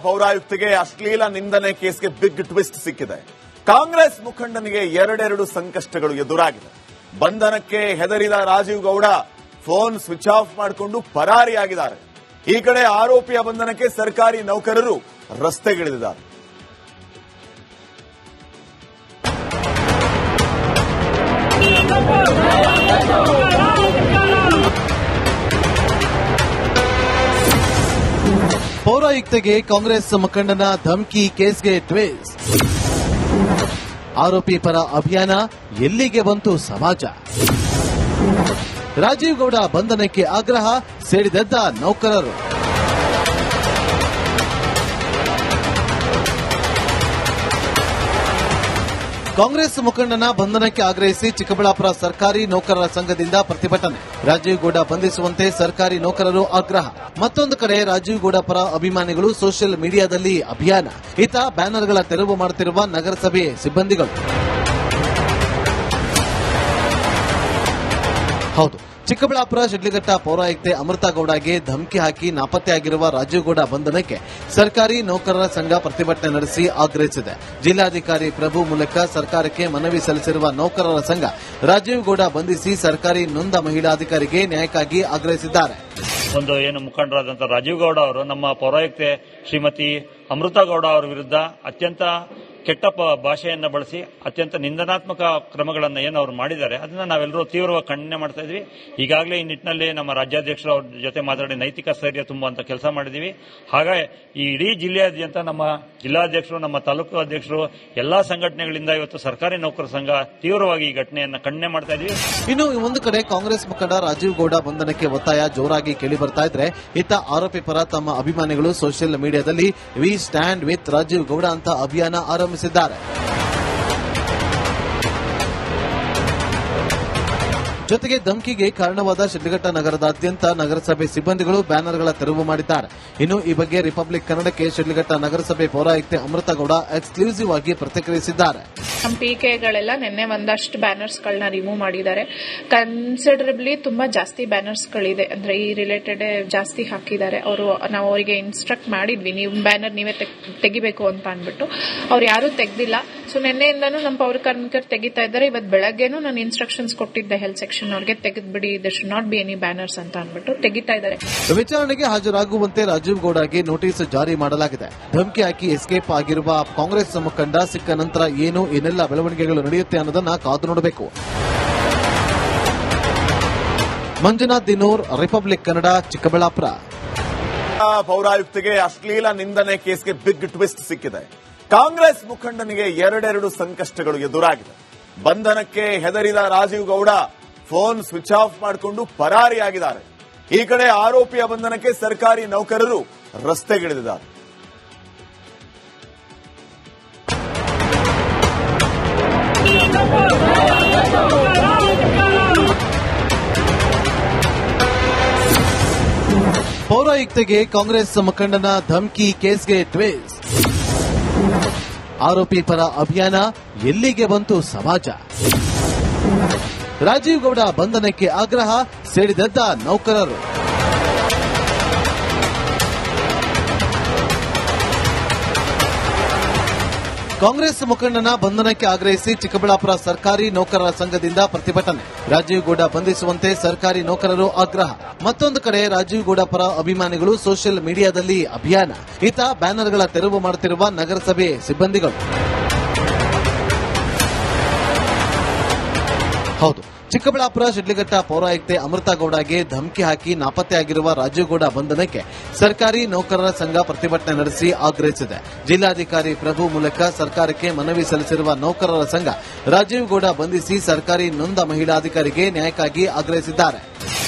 ಪೌರಾಯುಕ್ತಿಗೆ ಅಶ್ಲೀಲ ನಿಂದನೆ ಕೇಸ್ಗೆ big twist ಸಿಕ್ಕಿದೆ. ಕಾಂಗ್ರೆಸ್ ಮುಖಂಡನಿಗೆ ಎರಡೆರಡು ಸಂಕಷ್ಟಗಳು ಎದುರಾಗಿದೆ. ಬಂಧನಕ್ಕೆ ಹೆದರಿದ Rajeev Gowda phone switch off ಮಾಡಿಕೊಂಡು ಪರಾರಿಯಾಗಿದ್ದಾರೆ. ಈ ಕಡೆ ಆರೋಪಿಯ ಬಂಧನಕ್ಕೆ ಸರ್ಕಾರಿ ನೌಕರರು ರಸ್ತೆಗಿಳಿದಿದ್ದಾರೆ. ಪೌರಾಯುಕ್ತೆಗೆ ಕಾಂಗ್ರೆಸ್ ಮುಖಂಡನ ಧಮಕಿ, ಕೇಸ್ಗೆ ಟ್ವಿಸ್ಟ್. ಆರೋಪಿ ಪರ ಅಭಿಯಾನ, ಎಲ್ಲಿಗೆ ಬಂತು ಸಮಾಜ? ರಾಜೀವ್ ಗೌಡ ಬಂಧನಕ್ಕೆ ಆಗ್ರಹ, ಸೇಡಿದೆದ್ದ ನೌಕರರು. ಕಾಂಗ್ರೆಸ್ ಮುಖಂಡನ ಬಂಧನಕ್ಕೆ ಆಗ್ರಹಿಸಿ ಚಿಕ್ಕಬಳ್ಳಾಪುರ ಸರ್ಕಾರಿ ನೌಕರರ ಸಂಘದಿಂದ ಪ್ರತಿಭಟನೆ. ರಾಜೀವ್ ಗೌಡ ಬಂಧಿಸುವಂತೆ ಸರ್ಕಾರಿ ನೌಕರರು ಆಗ್ರಹ. ಮತ್ತೊಂದು ಕಡೆ ರಾಜೀವ್ ಗೌಡ ಪರ ಅಭಿಮಾನಿಗಳು ಸೋಷಿಯಲ್ ಮೀಡಿಯಾದಲ್ಲಿ ಅಭಿಯಾನ. ಇತ್ತ ಬ್ಯಾನರ್ಗಳ ತೆರವು ಮಾಡುತ್ತಿರುವ ನಗರಸಭೆ ಸಿಬ್ಬಂದಿಗಳು. ಹೌದು, ಚಿಕ್ಕಬಳ್ಳಾಪುರ ಶಿಡ್ಲಘಟ್ಟ ಪೌರಾಯುಕ್ತೆ ಅಮೃತಾ ಗೌಡಗೆ ಧಮಕಿ ಹಾಕಿ ನಾಪತ್ತೆಯಾಗಿರುವ ರಾಜೀವ್ ಗೌಡ ಬಂಧನಕ್ಕೆ ಸರ್ಕಾರಿ ನೌಕರರ ಸಂಘ ಪ್ರತಿಭಟನೆ ನಡೆಸಿ ಆಗ್ರಹಿಸಿದೆ. ಜಿಲ್ಲಾಧಿಕಾರಿ ಪ್ರಭು ಮೂಲಕ ಸರ್ಕಾರಕ್ಕೆ ಮನವಿ ಸಲ್ಲಿಸಿರುವ ನೌಕರರ ಸಂಘ ರಾಜೀವ್ ಗೌಡ ಬಂಧಿಸಿ ಸರ್ಕಾರಿ ನೊಂದ ಮಹಿಳಾಧಿಕಾರಿಗೆ ನ್ಯಾಯಕ್ಕಾಗಿ ಆಗ್ರಹಿಸಿದ್ದಾರೆ. ಏನು ಮುಖಂಡರಾದಂತಹ ರಾಜೀವ್ ಗೌಡ ಅವರು ನಮ್ಮ ಪೌರಾಯುಕ್ತೆ ಶ್ರೀಮತಿ ಅಮೃತಾ ಗೌಡ ಅವರ ವಿರುದ್ಧ ಅತ್ಯಂತ ಕೆಟ್ಟ ಭಾಷೆಯನ್ನ ಬಳಸಿ ಅತ್ಯಂತ ನಿಂದನಾತ್ಮಕ ಕ್ರಮಗಳನ್ನು ಏನು ಅವರು ಮಾಡಿದ್ದಾರೆ ಅದನ್ನ ನಾವೆಲ್ಲರೂ ತೀವ್ರವಾಗಿ ಖಂಡನೆ ಮಾಡ್ತಾ ಇದ್ವಿ. ಈಗಾಗಲೇ ಈ ನಿಟ್ಟಿನಲ್ಲಿ ನಮ್ಮ ರಾಜ್ಯಾಧ್ಯಕ್ಷರು ಅವ್ರ ಜೊತೆ ಮಾತಾಡಿ ನೈತಿಕ ಸ್ಥೈರ್ಯ ತುಂಬುವಂತ ಕೆಲಸ ಮಾಡಿದೀವಿ. ಹಾಗಾಗಿ ಈ ಇಡೀ ಜಿಲ್ಲೆಯಾದ್ಯಂತ ನಮ್ಮ ಜಿಲ್ಲಾಧ್ಯಕ್ಷರು, ನಮ್ಮ ತಾಲೂಕು ಅಧ್ಯಕ್ಷರು, ಎಲ್ಲಾ ಸಂಘಟನೆಗಳಿಂದ ಇವತ್ತು ಸರ್ಕಾರಿ ನೌಕರರ ಸಂಘ ತೀವ್ರವಾಗಿ ಈ ಘಟನೆಯನ್ನ ಖಂಡನೆ ಮಾಡ್ತಾ ಇದ್ವಿ. ಇನ್ನು ಒಂದು ಕಡೆ ಕಾಂಗ್ರೆಸ್ ಮುಖಂಡ ರಾಜೀವ್ ಗೌಡ ಬಂಧನಕ್ಕೆ ಒತ್ತಾಯ ಜೋರಾಗಿ ಕೇಳಿ ಬರ್ತಾ ಇದ್ರೆ, ಇತ್ತ ಆರೋಪಿ ಪರ ತಮ್ಮ ಅಭಿಮಾನಿಗಳು ಸೋಷಿಯಲ್ ಮೀಡಿಯಾದಲ್ಲಿ we stand with Rajeev Gowda ಅಂತ ಅಭಿಯಾನ ಆರಂಭಿಸಿದ್ದಾರೆ. ಜೊತೆಗೆ ಧಮಕಿಗೆ ಕಾರಣವಾದ ಶಿಡ್ಲಘಟ್ಟ ನಗರದಾದ್ಯಂತ ನಗರಸಭೆ ಸಿಬ್ಬಂದಿಗಳು ಬ್ಯಾನರ್ಗಳ ತೆರವು ಮಾಡಿದ್ದಾರೆ. ಇನ್ನು ಈ ಬಗ್ಗೆ ರಿಪಬ್ಲಿಕ್ ಕನ್ನಡಕ್ಕೆ ಶಿಡ್ಲಘಟ್ಟ ನಗರಸಭೆ ಪೌರಾಯುಕ್ತೆ ಅಮೃತಾ ಗೌಡ ಎಕ್ಸ್ಕ್ಲೂಸಿವ್ ಆಗಿ ಪ್ರತಿಕ್ರಿಯಿಸಿದ್ದಾರೆ. ನಮ್ಮ ಪಿಕೆಗಳೆಲ್ಲ ನಿನ್ನೆ ಒಂದಷ್ಟು ಬ್ಯಾನರ್ಸ್ ಗಳನ್ನ ರಿಮೂವ್ ಮಾಡಿದ್ದಾರೆ. ಕನ್ಸಿಡರಬ್ಲಿ ತುಂಬಾ ಜಾಸ್ತಿ ಬ್ಯಾನರ್ಸ್ ಗಳಿದೆ, ಅಂದ್ರೆ ಈ ರಿಲೇಟೆಡ್ ಜಾಸ್ತಿ ಹಾಕಿದ್ದಾರೆ. ನಾವು ಅವರಿಗೆ ಇನ್ಸ್ಟ್ರಕ್ಟ್ ಮಾಡಿದ್ವಿ, ನೀವು ಬ್ಯಾನರ್ ನೀವೇ ತೆಗಿಬೇಕು ಅಂತ ಅಂದ್ಬಿಟ್ಟು. ಅವ್ರು ಯಾರು ತೆಗ್ದಿಲ್ಲ. ಸೊ ನಿನ್ನೆಯಿಂದಾನು ನಮ್ಮ ಪೌರ ಕಾರ್ಮಿಕರು ತೆಗಿತಾ ಇದ್ದಾರೆ. ಇವತ್ತು ಬೆಳಗ್ಗೆನೂ ನಾನು ಇನ್ಸ್ಟ್ರಕ್ಷನ್ಸ್ ಕೊಟ್ಟಿದ್ದೆ ಹೆಲ್ತ್ ಸೆಕ್ಷನ್ ಅವ್ರಿಗೆ, ತೆಗೆದ್ಬಿಡಿ, they should not be any banners ಅಂತ ಅಂದ್ಬಿಟ್ಟು ತೆಗಿತಾ ಇದ್ದಾರೆ. ವಿಚಾರಣೆಗೆ ಹಾಜರಾಗುವಂತೆ ರಾಜೀವ್ ಗೌಡಗೆ ನೋಟಿಸ್ ಜಾರಿ ಮಾಡಲಾಗಿದೆ. ಧಮಕಿ ಹಾಕಿ ಎಸ್ಕೇಪ್ ಆಗಿರುವ ಕಾಂಗ್ರೆಸ್ ಮುಖಂಡ ಸಿಕ್ಕ ನಂತರ ಏನೆಲ್ಲ ಬೆಳವಣಿಗೆಗಳು ನಡೆಯುತ್ತೆ ಅನ್ನೋದನ್ನ ಕಾದು ನೋಡಬೇಕು. ಮಂಜುನಾಥ್ ದಿನೂರ್, ರಿಪಬ್ಲಿಕ್ ಕನ್ನಡ, ಚಿಕ್ಕಬಳ್ಳಾಪುರ. ಪೌರಾಯುಕ್ತಿಗೆ ಅಶ್ಲೀಲ ನಿಂದನೆ ಕೇಸ್ಗೆ ಬಿಗ್ ಟ್ವಿಸ್ಟ್ ಸಿಕ್ಕಿದೆ. ಕಾಂಗ್ರೆಸ್ ಮುಖಂಡನಿಗೆ ಎರಡೆರಡು ಸಂಕಷ್ಟಗಳು ಎದುರಾಗಿದೆ. ಬಂಧನಕ್ಕೆ ಹೆದರಿದ Rajeev Gowda phone switch off ಮಾಡಿಕೊಂಡು ಪರಾರಿಯಾಗಿದ್ದಾರೆ. ಈ ಕಡೆ ಆರೋಪಿಯ ಬಂಧನಕ್ಕೆ ಸರ್ಕಾರಿ ನೌಕರರು ರಸ್ತೆಗಿಳಿದಿದ್ದಾರೆ. ಪೌರಾಯುಕ್ತೆಗೆ ಕಾಂಗ್ರೆಸ್ ಮುಖಂಡನ ಧಮಕಿ, ಕೇಸ್ಗೆ ಟ್ವಿಸ್ಟ್. ಆರೋಪಿ ಪರ ಅಭಿಯಾನ, ಎಲ್ಲಿಗೆ ಬಂತು ಸಮಾಜ? ರಾಜೀವ್ ಗೌಡ ಬಂಧನಕ್ಕೆ ಆಗ್ರಹ, ಸೇಡಿದೆದ್ದ ನೌಕರರು. ಕಾಂಗ್ರೆಸ್ ಮುಖಂಡನ ಬಂಧನಕ್ಕೆ ಆಗ್ರಹಿಸಿ ಚಿಕ್ಕಬಳ್ಳಾಪುರ ಸರ್ಕಾರಿ ನೌಕರರ ಸಂಘದಿಂದ ಪ್ರತಿಭಟನೆ. ರಾಜೀವ್ ಗೌಡ ಬಂಧಿಸುವಂತೆ ಸರ್ಕಾರಿ ನೌಕರರು ಆಗ್ರಹ. ಮತ್ತೊಂದು ಕಡೆ ರಾಜೀವ್ ಗೌಡ ಪರ ಅಭಿಮಾನಿಗಳು ಸೋಷಿಯಲ್ ಮೀಡಿಯಾದಲ್ಲಿ ಅಭಿಯಾನ. ಇತ್ತ ಬ್ಯಾನರ್ಗಳ ತೆರವು ಮಾಡುತ್ತಿರುವ ನಗರಸಭೆ ಸಿಬ್ಬಂದಿಗಳು. ಹೌದು, ಚಿಕ್ಕಬಳ್ಳಾಪುರ ಶಿಡ್ಲಘಟ್ಟ ಪೌರಾಯುಕ್ತೆ ಅಮೃತಾ ಗೌಡಗೆ ಧಮಕಿ ಹಾಕಿ ನಾಪತ್ತೆಯಾಗಿರುವ ರಾಜೀವ್ ಗೌಡ ಬಂಧನಕ್ಕೆ ಸರ್ಕಾರಿ ನೌಕರರ ಸಂಘ ಪ್ರತಿಭಟನೆ ನಡೆಸಿ ಆಗ್ರಹಿಸಿದೆ. ಜಿಲ್ಲಾಧಿಕಾರಿ ಪ್ರಭು ಮೂಲಕ ಸರ್ಕಾರಕ್ಕೆ ಮನವಿ ಸಲ್ಲಿಸಿರುವ ನೌಕರರ ಸಂಘ ರಾಜೀವ್ ಗೌಡ ಬಂಧಿಸಿ ಸರ್ಕಾರಿ ನೊಂದ ಮಹಿಳಾಧಿಕಾರಿಗೆ ನ್ಯಾಯಕ್ಕಾಗಿ ಆಗ್ರಹಿಸಿದ್ದಾರೆ.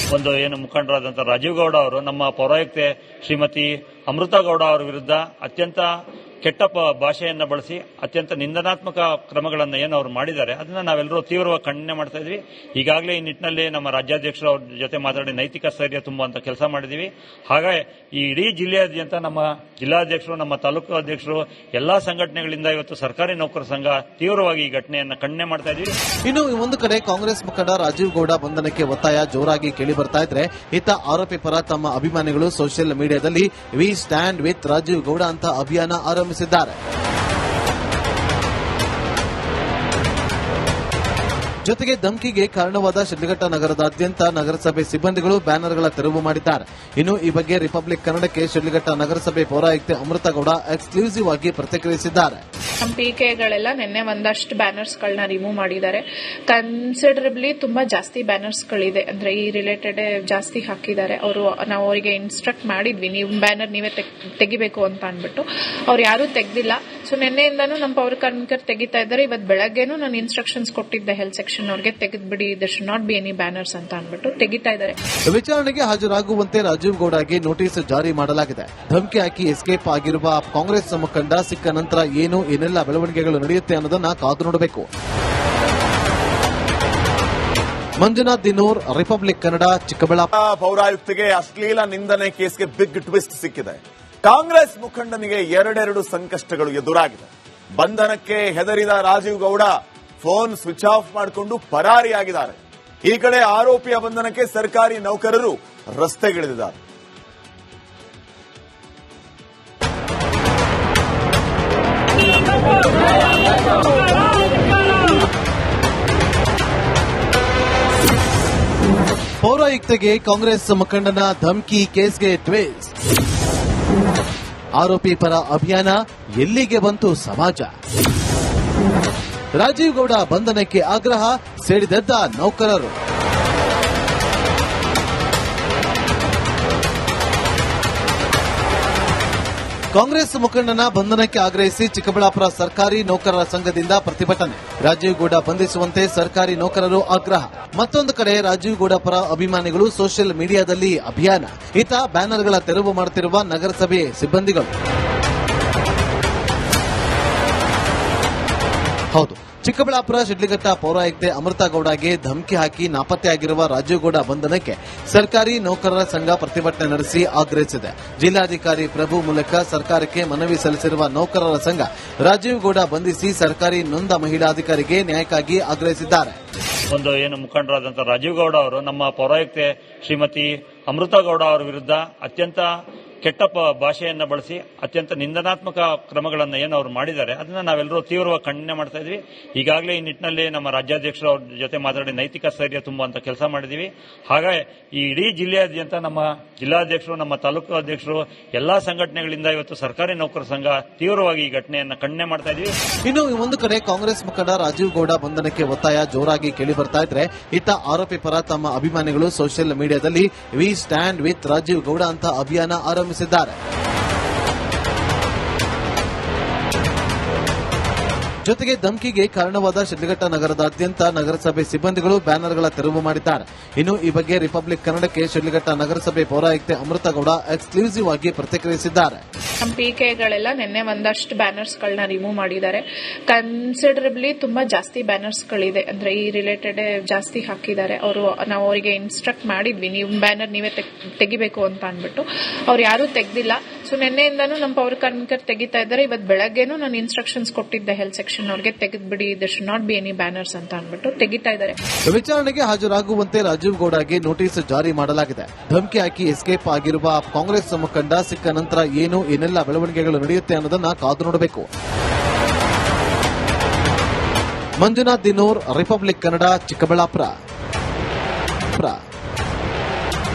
ಏನು ಮುಖಂಡರಾದಂತಹ ರಾಜೀವ್ ಗೌಡ ಅವರು ನಮ್ಮ ಪೌರಾಯುಕ್ತೆ ಶ್ರೀಮತಿ ಅಮೃತಾ ಗೌಡ ಅವರ ವಿರುದ್ಧ ಅತ್ಯಂತ ಕೆಟ್ಟ ಭಾಷೆಯನ್ನ ಬಳಸಿ ಅತ್ಯಂತ ನಿಂದನಾತ್ಮಕ ಕ್ರಮಗಳನ್ನು ಏನು ಅವರು ಮಾಡಿದ್ದಾರೆ ಅದನ್ನ ನಾವೆಲ್ಲರೂ ತೀವ್ರವಾಗಿ ಖಂಡನೆ ಮಾಡ್ತಾ ಇದ್ವಿ. ಈಗಾಗಲೇ ಈ ನಿಟ್ಟಿನಲ್ಲಿ ನಮ್ಮ ರಾಜ್ಯಾಧ್ಯಕ್ಷರು ಅವ್ರ ಜೊತೆ ಮಾತಾಡಿ ನೈತಿಕ ಸ್ಥೈರ್ಯ ತುಂಬುವಂತ ಕೆಲಸ ಮಾಡಿದೀವಿ. ಹಾಗೆ ಈ ಇಡೀ ಜಿಲ್ಲೆಯಾದ್ಯಂತ ನಮ್ಮ ಜಿಲ್ಲಾಧ್ಯಕ್ಷರು, ನಮ್ಮ ತಾಲೂಕು ಅಧ್ಯಕ್ಷರು, ಎಲ್ಲಾ ಸಂಘಟನೆಗಳಿಂದ ಇವತ್ತು ಸರ್ಕಾರಿ ನೌಕರ ಸಂಘ ತೀವ್ರವಾಗಿ ಈ ಘಟನೆಯನ್ನ ಖಂಡನೆ ಮಾಡ್ತಾ ಇದ್ವಿ. ಇನ್ನು ಒಂದು ಕಡೆ ಕಾಂಗ್ರೆಸ್ ಮುಖಂಡ ರಾಜೀವ್ ಗೌಡ ಬಂಧನಕ್ಕೆ ಒತ್ತಾಯ ಜೋರಾಗಿ ಕೇಳಿ ಬರ್ತಾ ಇದ್ರೆ, ಇತ್ತ ಆರೋಪಿ ಪರ ತಮ್ಮ ಅಭಿಮಾನಿಗಳು ಸೋಷಿಯಲ್ ಮೀಡಿಯಾದಲ್ಲಿ we stand with Rajeev Gowda ಅಂತ ಅಭಿಯಾನ ಆರಂಭಿಸಿದ್ದಾರೆ. ಜೊತೆಗೆ ಧಮ್ಕಿಗೆ ಕಾರಣವಾದ ಶಿಡ್ಲಘಟ್ಟ ನಗರದಾದ್ಯಂತ ನಗರಸಭೆ ಸಿಬ್ಬಂದಿಗಳು ಬ್ಯಾನರ್ಗಳ ತೆರವು ಮಾಡಿದ್ದಾರೆ. ಇನ್ನು ಈ ಬಗ್ಗೆ ರಿಪಬ್ಲಿಕ್ ಕನ್ನಡಕ್ಕೆ ಶಿಡ್ಲಘಟ್ಟ ನಗರಸಭೆ ಪೌರಾಯುಕ್ತೆ ಅಮೃತಗೌಡ ಎಕ್ಸ್ಕ್ಲೂಸಿವ್ ಆಗಿ ಪ್ರತಿಕ್ರಿಯಿಸಿದ್ದಾರೆ. ನಮ್ಮ ಪಿಕೆಗಳೆಲ್ಲ ನಿನ್ನೆ ಒಂದಷ್ಟು ಬ್ಯಾನರ್ಸ್ ಗಳನ್ನ ರಿಮೂವ್ ಮಾಡಿದ್ದಾರೆ. ಕನ್ಸಿಡರಬ್ಲಿ ತುಂಬಾ ಜಾಸ್ತಿ ಬ್ಯಾನರ್ಸ್ ಗಳಿದೆ, ಅಂದ್ರೆ ಈ ರಿಲೇಟೆಡ್ ಜಾಸ್ತಿ ಹಾಕಿದ್ದಾರೆ. ನಾವು ಅವರಿಗೆ ಇನ್ಸ್ಟ್ರಕ್ಟ್ ಮಾಡಿದ್ವಿ, ನೀವು ಬ್ಯಾನರ್ ನೀವೇ ತೆಗಿಬೇಕು ಅಂತ ಅಂದ್ಬಿಟ್ಟು. ಅವ್ರು ಯಾರು ತೆಗ್ದಿಲ್ಲ. ಸೊ ನಿನ್ನೆಯಿಂದಾನು ನಮ್ಮ ಪೌರ ಕಾರ್ಮಿಕರು ತೆಗಿತಾ ಇದ್ದಾರೆ. ಇವತ್ತು ಬೆಳಗ್ಗೆನೂ ನಾನು ಇನ್ಸ್ಟ್ರಕ್ಷನ್ಸ್ ಕೊಟ್ಟಿದ್ದೆ ಹೆಲ್ತ್ ಸೆಕ್ಷನ್ ಅವ್ರಿಗೆ, ತೆಗೆದ್ಬಿಡಿ, there should not be any banners ಅಂತ ಅಂದ್ಬಿಟ್ಟು ತೆಗಿತಾ ಇದ್ದಾರೆ. ವಿಚಾರಣೆಗೆ ಹಾಜರಾಗುವಂತೆ ರಾಜೀವ್ ಗೌಡಗೆ ನೋಟಿಸ್ ಜಾರಿ ಮಾಡಲಾಗಿದೆ. ಧಮಕಿ ಹಾಕಿ ಎಸ್ಕೇಪ್ ಆಗಿರುವ ಕಾಂಗ್ರೆಸ್ ಮುಖಂಡ ಸಿಕ್ಕ ನಂತರ ಏನೆಲ್ಲ ಬೆಳವಣಿಗೆಗಳು ನಡೆಯುತ್ತೆ ಅನ್ನೋದನ್ನ ಕಾದು ನೋಡಬೇಕು. ಮಂಜುನಾಥ್ ದಿನೂರ್, ರಿಪಬ್ಲಿಕ್ ಕನ್ನಡ, ಚಿಕ್ಕಬಳ್ಳಾಪುರ. ಪೌರಾಯುಕ್ತಿಗೆ ಅಶ್ಲೀಲ ನಿಂದನೆ ಕೇಸ್ಗೆ ಬಿಗ್ ಟ್ವಿಸ್ಟ್ ಸಿಕ್ಕಿದೆ. ಕಾಂಗ್ರೆಸ್ ಮುಖಂಡನಿಗೆ ಎರಡೆರಡು ಸಂಕಷ್ಟಗಳು ಎದುರಾಗಿದೆ. ಬಂಧನಕ್ಕೆ ಹೆದರಿದ Rajeev Gowda phone switch off ಮಾಡಿಕೊಂಡು ಪರಾರಿಯಾಗಿದ್ದಾರೆ. ಈ ಕಡೆ ಆರೋಪಿಯ ಬಂಧನಕ್ಕೆ ಸರ್ಕಾರಿ ನೌಕರರು ರಸ್ತೆಗಿಳಿದಿದ್ದಾರೆ. ಪೌರಾಯುಕ್ತೆಗೆ ಕಾಂಗ್ರೆಸ್ ಮುಖಂಡನ ಧಮಕಿ, ಕೇಸ್ಗೆ ಟ್ವಿಸ್ಟ್. ಆರೋಪಿ ಪರ ಅಭಿಯಾನ, ಎಲ್ಲಿಗೆ ಬಂತು ಸಮಾಜ? ರಾಜೀವ್ ಗೌಡ ಬಂಧನಕ್ಕೆ ಆಗ್ರಹ, ಸಿಡಿದೆದ್ದ ನೌಕರರು. ಕಾಂಗ್ರೆಸ್ ಮುಖಂಡನ ಬಂಧನಕ್ಕೆ ಆಗ್ರಹಿಸಿ ಚಿಕ್ಕಬಳ್ಳಾಪುರ ಸರ್ಕಾರಿ ನೌಕರರ ಸಂಘದಿಂದ ಪ್ರತಿಭಟನೆ. ರಾಜೀವ್ ಗೌಡ ಬಂಧಿಸುವಂತೆ ಸರ್ಕಾರಿ ನೌಕರರು ಆಗ್ರಹ. ಮತ್ತೊಂದು ಕಡೆ ರಾಜೀವ್ ಗೌಡ ಪರ ಅಭಿಮಾನಿಗಳು ಸೋಷಿಯಲ್ ಮೀಡಿಯಾದಲ್ಲಿ ಅಭಿಯಾನ. ಇತ್ತ ಬ್ಯಾನರ್ಗಳ ತೆರವು ಮಾಡುತ್ತಿರುವ ನಗರಸಭೆ ಸಿಬ್ಬಂದಿಗಳು. ಹೌದು, ಚಿಕ್ಕಬಳ್ಳಾಪುರ ಶಿಡ್ಲಘಟ್ಟ ಪೌರಾಯುಕ್ತೆ ಅಮೃತಗೌಡಗೆ ಧಮಕಿ ಹಾಕಿ ನಾಪತ್ತೆಯಾಗಿರುವ ರಾಜೀವ್ ಗೌಡ ಬಂಧನಕ್ಕೆ ಸರ್ಕಾರಿ ನೌಕರರ ಸಂಘ ಪ್ರತಿಭಟನೆ ನಡೆಸಿ ಆಗ್ರಹಿಸಿದೆ. ಜಿಲ್ಲಾಧಿಕಾರಿ ಪ್ರಭು ಮೂಲಕ ಸರ್ಕಾರಕ್ಕೆ ಮನವಿ ಸಲ್ಲಿಸಿರುವ ನೌಕರರ ಸಂಘ ರಾಜೀವ್ ಗೌಡ ಬಂಧಿಸಿ ಸರ್ಕಾರಿ ನೊಂದ ಮಹಿಳಾಧಿಕಾರಿಗೆ ನ್ಯಾಯಕ್ಕಾಗಿ ಆಗ್ರಹಿಸಿದ್ದಾರೆ. ಏನು ಮುಖಂಡರಾದಂತಹ ರಾಜೀವ್ ಗೌಡ ಅವರು ನಮ್ಮ ಪೌರಾಯುಕ್ತೆ ಶ್ರೀಮತಿ ಅಮೃತಗೌಡ ಅವರ ವಿರುದ್ಧ ಅತ್ಯಂತ ಕೆಟ್ಟ ಭಾಷೆಯನ್ನ ಬಳಸಿ ಅತ್ಯಂತ ನಿಂದನಾತ್ಮಕ ಕ್ರಮಗಳನ್ನು ಏನು ಅವರು ಮಾಡಿದ್ದಾರೆ ಅದನ್ನ ನಾವೆಲ್ಲರೂ ತೀವ್ರವಾಗಿ ಖಂಡನೆ ಮಾಡ್ತಾ ಇದ್ವಿ. ಈಗಾಗಲೇ ಈ ನಿಟ್ಟಿನಲ್ಲಿ ನಮ್ಮ ರಾಜ್ಯಾಧ್ಯಕ್ಷರು ಅವ್ರ ಜೊತೆ ಮಾತಾಡಿ ನೈತಿಕ ಸ್ಥೈರ್ಯ ತುಂಬುವಂತ ಕೆಲಸ ಮಾಡಿದೀವಿ. ಹಾಗೆ ಈ ಇಡೀ ಜಿಲ್ಲೆಯಾದ್ಯಂತ ನಮ್ಮ ಜಿಲ್ಲಾಧ್ಯಕ್ಷರು, ನಮ್ಮ ತಾಲೂಕು ಅಧ್ಯಕ್ಷರು, ಎಲ್ಲಾ ಸಂಘಟನೆಗಳಿಂದ ಇವತ್ತು ಸರ್ಕಾರಿ ನೌಕರ ಸಂಘ ತೀವ್ರವಾಗಿ ಈ ಘಟನೆಯನ್ನ ಖಂಡನೆ ಮಾಡ್ತಾ ಇದ್ವಿ. ಇನ್ನು ಒಂದು ಕಡೆ ಕಾಂಗ್ರೆಸ್ ಮುಖಂಡ ರಾಜೀವ್ ಗೌಡ ಬಂಧನಕ್ಕೆ ಒತ್ತಾಯ ಜೋರಾಗಿ ಕೇಳಿ ಬರ್ತಾ ಇದ್ರೆ, ಇತ್ತ ಆರೋಪಿ ಪರ ತಮ್ಮ ಅಭಿಮಾನಿಗಳು ಸೋಷಿಯಲ್ ಮೀಡಿಯಾದಲ್ಲಿ we stand with Rajeev Gowda ಅಂತ ಅಭಿಯಾನ ಆರಂಭಿಸಿದ್ದಾರೆ. ಜೊತೆಗೆ ಧಮ್ಕಿಗೆ ಕಾರಣವಾದ ಶಿಡ್ಲಘಟ್ಟ ನಗರದಾದ್ಯಂತ ನಗರಸಭೆ ಸಿಬ್ಬಂದಿಗಳು ಬ್ಯಾನರ್ಗಳ ತೆರವು ಮಾಡಿದ್ದಾರೆ. ಇನ್ನು ಈ ಬಗ್ಗೆ ರಿಪಬ್ಲಿಕ್ ಕನ್ನಡಕ್ಕೆ ಶಿಡ್ಲಘಟ್ಟ ನಗರಸಭೆ ಪೌರಾಯುಕ್ತೆ ಅಮೃತಗೌಡ ಎಕ್ಸ್ಕ್ಲೂಸಿವ್ ಆಗಿ ಪ್ರತಿಕ್ರಿಯಿಸಿದ್ದಾರೆ. ನಮ್ಮ ಪಿಕೆಗಳೆಲ್ಲ ನಿನ್ನೆ ಒಂದಷ್ಟು ಬ್ಯಾನರ್ಸ್ ಗಳನ್ನ ರಿಮೂವ್ ಮಾಡಿದ್ದಾರೆ. ಕನ್ಸಿಡರಬ್ಲಿ ತುಂಬಾ ಜಾಸ್ತಿ ಬ್ಯಾನರ್ಸ್ ಗಳಿದೆ, ಅಂದ್ರೆ ಈ ರಿಲೇಟೆಡ್ ಜಾಸ್ತಿ ಹಾಕಿದ್ದಾರೆ. ನಾವು ಅವರಿಗೆ ಇನ್ಸ್ಟ್ರಕ್ಟ್ ಮಾಡಿದ್ವಿ, ನೀವು ಬ್ಯಾನರ್ ನೀವೇ ತೆಗಿಬೇಕು ಅಂತ ಅಂದ್ಬಿಟ್ಟು. ಅವ್ರು ಯಾರು ತೆಗ್ದಿಲ್ಲ. ಸೊ ನಿನ್ನೆಯಿಂದಾನು ನಮ್ಮ ಪೌರ ಕಾರ್ಮಿಕರು ತೆಗಿತಾ ಇದ್ದಾರೆ. ಇವತ್ತು ಬೆಳಗ್ಗೆನೂ ನಾನು ಇನ್ಸ್ಟ್ರಕ್ಷನ್ಸ್ ಕೊಟ್ಟಿದ್ದೆ ಹೆಲ್ತ್ ಸೆಕ್ಷನ್ ಅವ್ರಿಗೆ, ತೆಗೆದ್ಬಿಡಿ, there should not be any banners ಅಂತ ಅಂದ್ಬಿಟ್ಟು ತೆಗಿತಾ ಇದ್ದಾರೆ. ವಿಚಾರಣೆಗೆ ಹಾಜರಾಗುವಂತೆ ರಾಜೀವ್ ಗೌಡಗೆ ನೋಟಿಸ್ ಜಾರಿ ಮಾಡಲಾಗಿದೆ. ಧಮಕಿ ಹಾಕಿ ಎಸ್ಕೇಪ್ ಆಗಿರುವ ಕಾಂಗ್ರೆಸ್ ಮುಖಂಡ ಸಿಕ್ಕ ನಂತರ ಏನೆಲ್ಲ ಬೆಳವಣಿಗೆಗಳು ನಡೆಯುತ್ತೆ ಅನ್ನೋದನ್ನ ಕಾದು ನೋಡಬೇಕು. ಮಂಜುನಾಥ್ ದಿನೂರ್, ರಿಪಬ್ಲಿಕ್ ಕನ್ನಡ, ಚಿಕ್ಕಬಳ್ಳಾಪುರ.